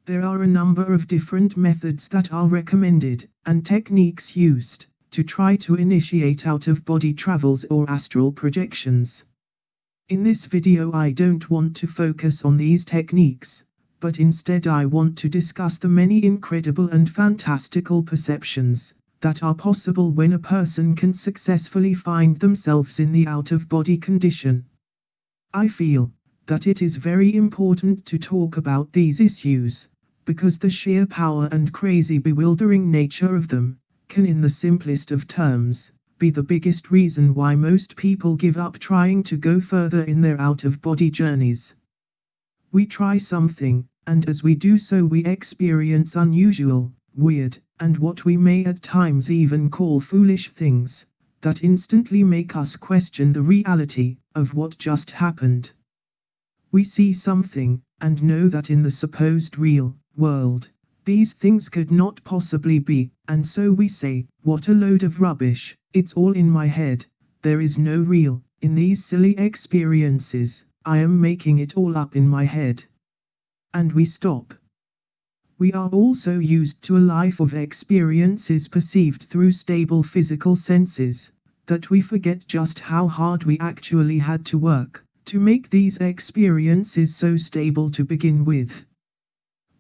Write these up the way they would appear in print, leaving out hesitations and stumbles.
There are a number of different methods that are recommended, and techniques used, to try to initiate out-of-body travels or astral projections. In this video I don't want to focus on these techniques, but instead I want to discuss the many incredible and fantastical perceptions that are possible when a person can successfully find themselves in the out-of-body condition. I feel that it is very important to talk about these issues, because the sheer power and crazy bewildering nature of them can, in the simplest of terms, be the biggest reason why most people give up trying to go further in their out-of-body journeys. We try something, and as we do so we experience unusual, weird, and what we may at times even call foolish things, that instantly make us question the reality of what just happened. We see something, and know that in the supposed real world, these things could not possibly be, and so we say, what a load of rubbish, it's all in my head, there is no real, in these silly experiences, I am making it all up in my head. And we stop. We are also used to a life of experiences perceived through stable physical senses, that we forget just how hard we actually had to work to make these experiences so stable to begin with.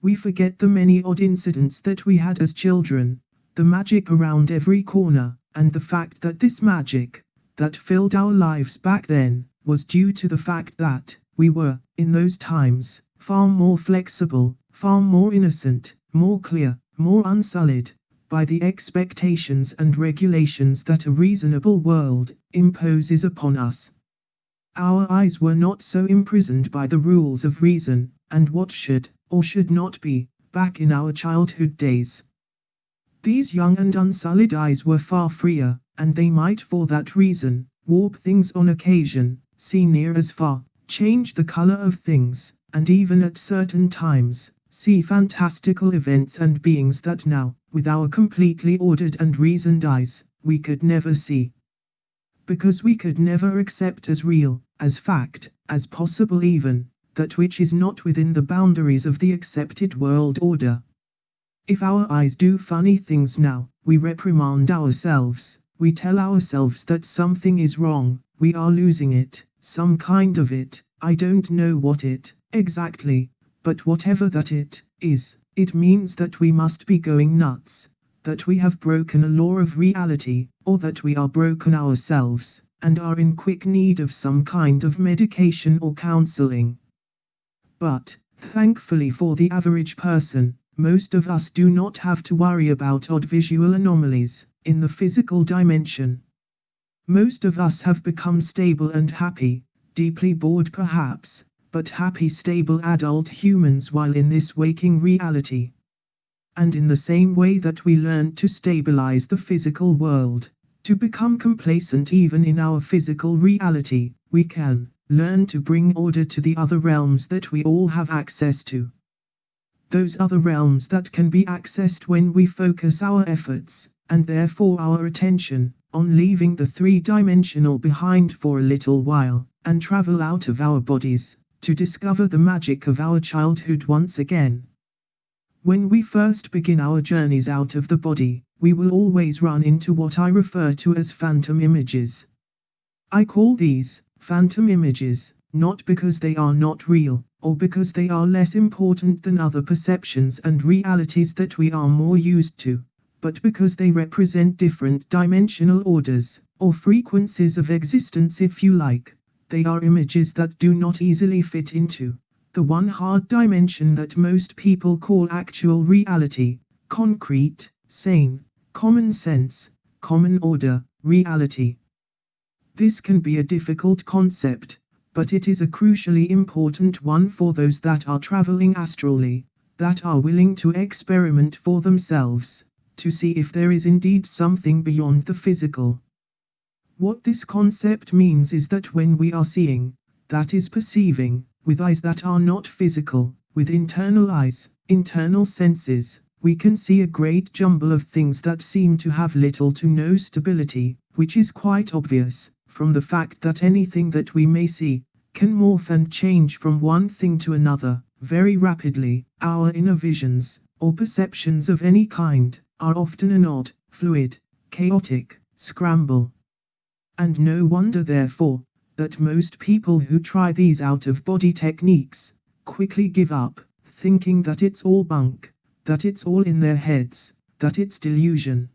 We forget the many odd incidents that we had as children, the magic around every corner, and the fact that this magic that filled our lives back then was due to the fact that we were, in those times, far more flexible, far more innocent, more clear, more unsullied by the expectations and regulations that a reasonable world imposes upon us. Our eyes were not so imprisoned by the rules of reason, and what should or should not be, back in our childhood days. These young and unsullied eyes were far freer, and they might for that reason warp things on occasion, see near as far, change the color of things, and even at certain times, see fantastical events and beings that now, with our completely ordered and reasoned eyes, we could never see. Because we could never accept as real, as fact, as possible even, that which is not within the boundaries of the accepted world order. If our eyes do funny things now, we reprimand ourselves, we tell ourselves that something is wrong, we are losing it, some kind of it, I don't know what it exactly, but whatever that it is, it means that we must be going nuts, that we have broken a law of reality, or that we are broken ourselves, and are in quick need of some kind of medication or counseling. But, thankfully for the average person, most of us do not have to worry about odd visual anomalies in the physical dimension. Most of us have become stable and happy, deeply bored perhaps, but happy stable adult humans while in this waking reality. And in the same way that we learned to stabilize the physical world, to become complacent even in our physical reality, we can learn to bring order to the other realms that we all have access to. Those other realms that can be accessed when we focus our efforts, and therefore our attention, on leaving the three-dimensional behind for a little while, and travel out of our bodies, to discover the magic of our childhood once again. When we first begin our journeys out of the body, we will always run into what I refer to as phantom images. I call these phantom images, not because they are not real, or because they are less important than other perceptions and realities that we are more used to, but because they represent different dimensional orders, or frequencies of existence if you like. They are images that do not easily fit into the one hard dimension that most people call actual reality, concrete, sane, common sense, common order, reality. This can be a difficult concept, but it is a crucially important one for those that are traveling astrally, that are willing to experiment for themselves, to see if there is indeed something beyond the physical. What this concept means is that when we are seeing, that is perceiving, with eyes that are not physical, with internal eyes, internal senses, we can see a great jumble of things that seem to have little to no stability, which is quite obvious, from the fact that anything that we may see can morph and change from one thing to another, very rapidly. Our inner visions, or perceptions of any kind, are often an odd, fluid, chaotic scramble. And no wonder therefore, that most people who try these out-of-body techniques, quickly give up, thinking that it's all bunk, that it's all in their heads, that it's delusion.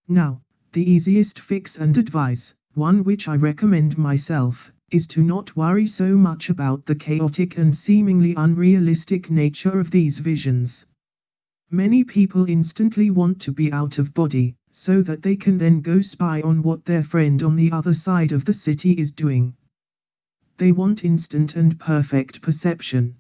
Now, the easiest fix and advice, one which I recommend myself, is to not worry so much about the chaotic and seemingly unrealistic nature of these visions. Many people instantly want to be out of body, so that they can then go spy on what their friend on the other side of the city is doing. They want instant and perfect perception.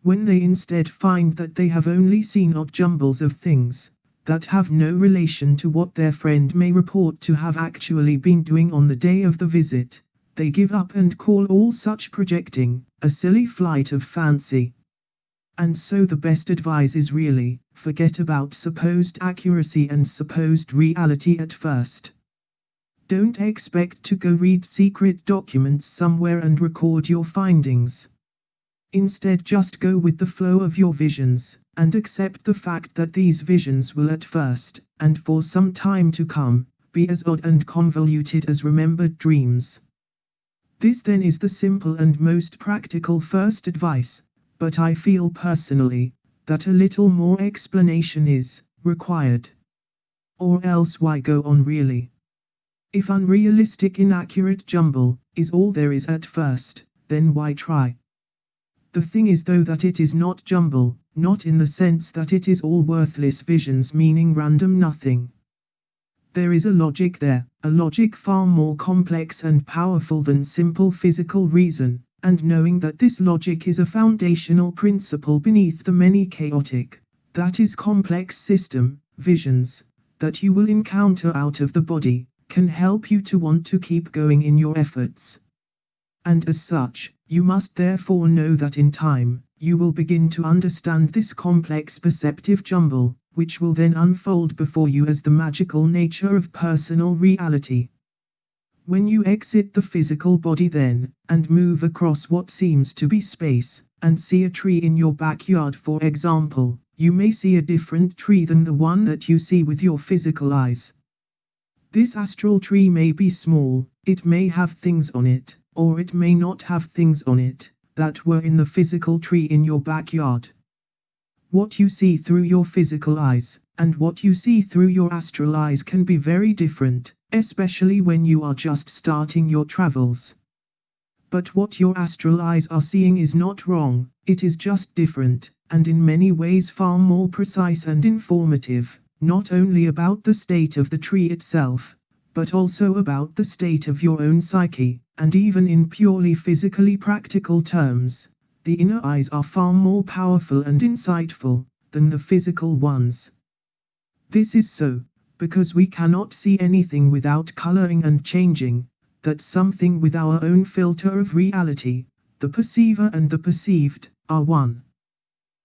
When they instead find that they have only seen odd jumbles of things, that have no relation to what their friend may report to have actually been doing on the day of the visit, they give up and call all such projecting a silly flight of fancy. And so the best advice is really, forget about supposed accuracy and supposed reality at first. Don't expect to go read secret documents somewhere and record your findings. Instead, just go with the flow of your visions, and accept the fact that these visions will at first, and for some time to come, be as odd and convoluted as remembered dreams. This then is the simple and most practical first advice, but I feel personally, that a little more explanation is required. Or else why go on really? If unrealistic inaccurate jumble is all there is at first, then why try? The thing is though that it is not jumble, not in the sense that it is all worthless visions meaning random nothing. There is a logic there, a logic far more complex and powerful than simple physical reason, and knowing that this logic is a foundational principle beneath the many chaotic, that is complex system, visions, that you will encounter out of the body, can help you to want to keep going in your efforts. And as such, you must therefore know that in time, you will begin to understand this complex perceptive jumble, which will then unfold before you as the magical nature of personal reality. When you exit the physical body then, and move across what seems to be space, and see a tree in your backyard for example, you may see a different tree than the one that you see with your physical eyes. This astral tree may be small, it may have things on it, or it may not have things on it, that were in the physical tree in your backyard. What you see through your physical eyes, and what you see through your astral eyes can be very different, especially when you are just starting your travels. But what your astral eyes are seeing is not wrong, it is just different, and in many ways far more precise and informative, not only about the state of the tree itself, but also about the state of your own psyche, and even in purely physically practical terms. The inner eyes are far more powerful and insightful than the physical ones. This is so, because we cannot see anything without coloring and changing, that something with our own filter of reality, the perceiver and the perceived, are one.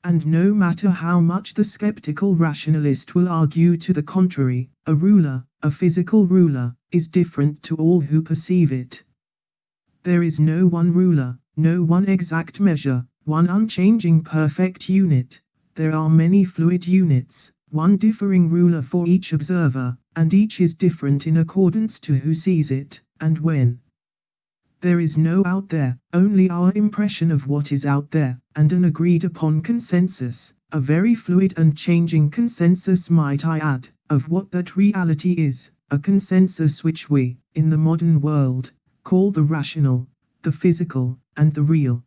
And no matter how much the skeptical rationalist will argue to the contrary, a ruler, a physical ruler, is different to all who perceive it. There is no one ruler, no one exact measure, one unchanging perfect unit. There are many fluid units, one differing ruler for each observer, and each is different in accordance to who sees it, and when. There is no out there, only our impression of what is out there, and an agreed upon consensus, a very fluid and changing consensus might I add, of what that reality is, a consensus which we, in the modern world, call the rational, the physical, and the real.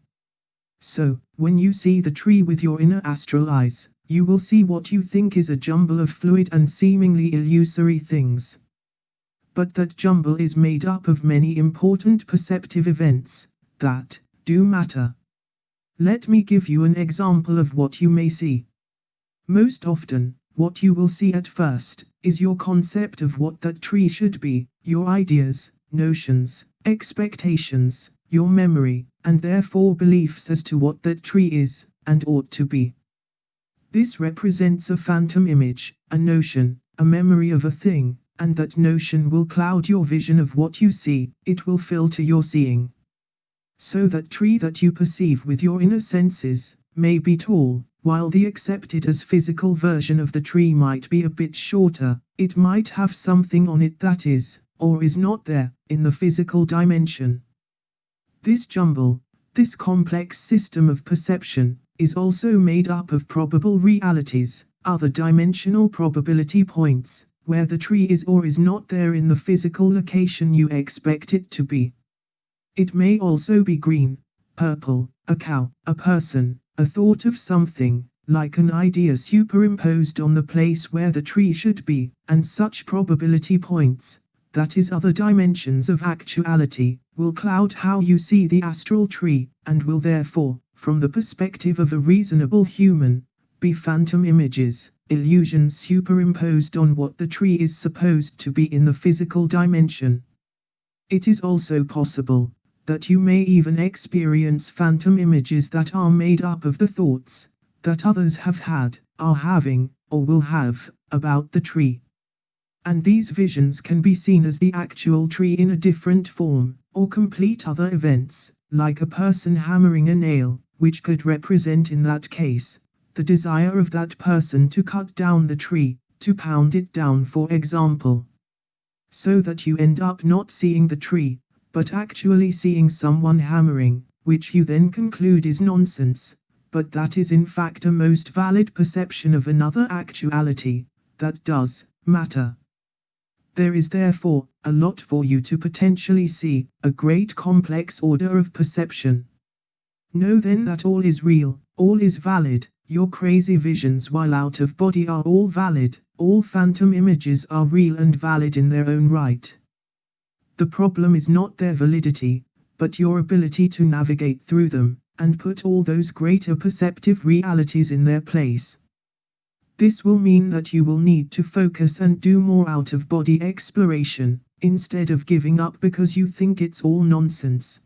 So, when you see the tree with your inner astral eyes, you will see what you think is a jumble of fluid and seemingly illusory things. But that jumble is made up of many important perceptive events, that do matter. Let me give you an example of what you may see. Most often, what you will see at first, is your concept of what that tree should be, your ideas, notions, expectations, your memory, and therefore beliefs as to what that tree is, and ought to be. This represents a phantom image, a notion, a memory of a thing, and that notion will cloud your vision of what you see, it will filter your seeing. So that tree that you perceive with your inner senses may be tall, while the accepted as physical version of the tree might be a bit shorter. It might have something on it that is, or is not there, in the physical dimension. This jumble, this complex system of perception, is also made up of probable realities, other dimensional probability points, where the tree is or is not there in the physical location you expect it to be. It may also be green, purple, a cow, a person, a thought of something, like an idea superimposed on the place where the tree should be, and such probability points, that is other dimensions of actuality, will cloud how you see the astral tree, and will therefore, from the perspective of a reasonable human, be phantom images, illusions superimposed on what the tree is supposed to be in the physical dimension. It is also possible that you may even experience phantom images that are made up of the thoughts that others have had, are having, or will have, about the tree. And these visions can be seen as the actual tree in a different form, or complete other events, like a person hammering a nail, which could represent in that case the desire of that person to cut down the tree, to pound it down for example. So that you end up not seeing the tree, but actually seeing someone hammering, which you then conclude is nonsense, but that is in fact a most valid perception of another actuality, that does matter. There is therefore a lot for you to potentially see, a great complex order of perception. Know then that all is real, all is valid, your crazy visions while out of body are all valid, all phantom images are real and valid in their own right. The problem is not their validity, but your ability to navigate through them, and put all those greater perceptive realities in their place. This will mean that you will need to focus and do more out-of-body exploration, instead of giving up because you think it's all nonsense.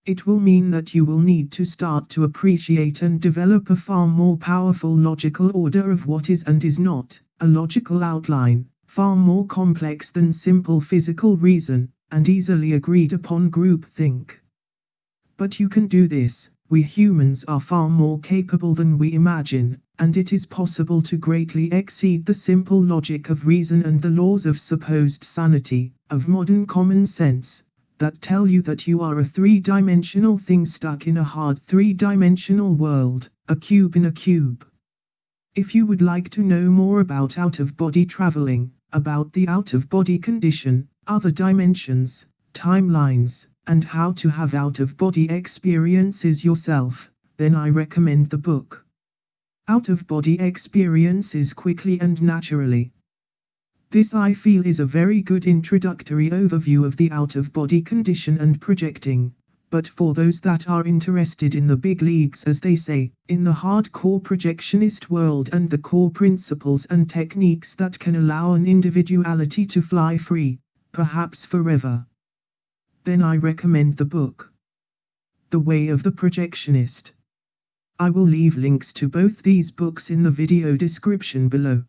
It will mean that you will need to start to appreciate and develop a far more powerful logical order of what is and is not, a logical outline, far more complex than simple physical reason, and easily agreed upon groupthink. But you can do this. We humans are far more capable than we imagine, and it is possible to greatly exceed the simple logic of reason and the laws of supposed sanity, of modern common sense, that tell you that you are a three-dimensional thing stuck in a hard three-dimensional world, a cube in a cube. If you would like to know more about out-of-body traveling, about the out-of-body condition, other dimensions, timelines, and how to have out-of-body experiences yourself, then I recommend the book Out-of-Body Experiences Quickly and Naturally. This I feel is a very good introductory overview of the out-of-body condition and projecting, but for those that are interested in the big leagues as they say, in the hardcore projectionist world and the core principles and techniques that can allow an individuality to fly free, perhaps forever, then I recommend the book The Way of the Projectionist. I will leave links to both these books in the video description below.